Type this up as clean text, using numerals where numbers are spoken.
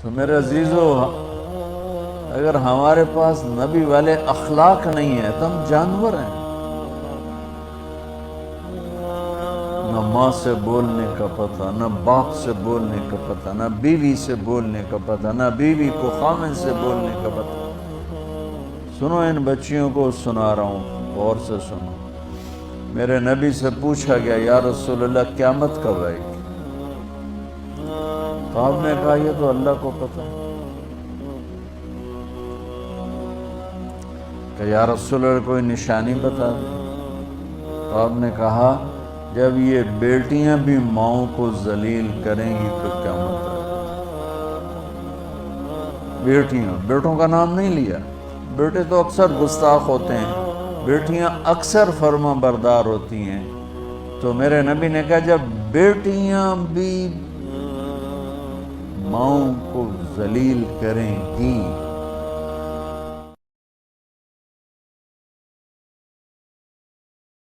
تو میرے عزیزو، اگر ہمارے پاس نبی والے اخلاق نہیں ہیں تو ہم جانور ہیں۔ نہ ماں سے بولنے کا پتہ، نہ باپ سے بولنے کا پتہ، نہ بیوی سے بولنے کا پتہ، نہ بیوی کو خامن سے بولنے کا پتہ۔ سنو، ان بچیوں کو سنا رہا ہوں، غور سے سنو۔ میرے نبی سے پوچھا گیا، یا رسول اللہ قیامت کب آئے گی؟ تو آپ نے کہا یہ تو اللہ کو پتہ ہے۔ کہ یا رسول اللہ کوئی نشانی بتا دیں۔ تو آپ نے کہا جب یہ بیٹیاں بھی ماؤں کو ذلیل کریں گی تو قیامت آئے گی۔ بیٹیاں، بیٹوں کا نام نہیں لیا، بیٹے تو اکثر گستاخ ہوتے ہیں، بیٹیاں اکثر فرما بردار ہوتی ہیں۔ تو میرے نبی نے کہا جب بیٹیاں بھی ماؤں کو ذلیل کریں گی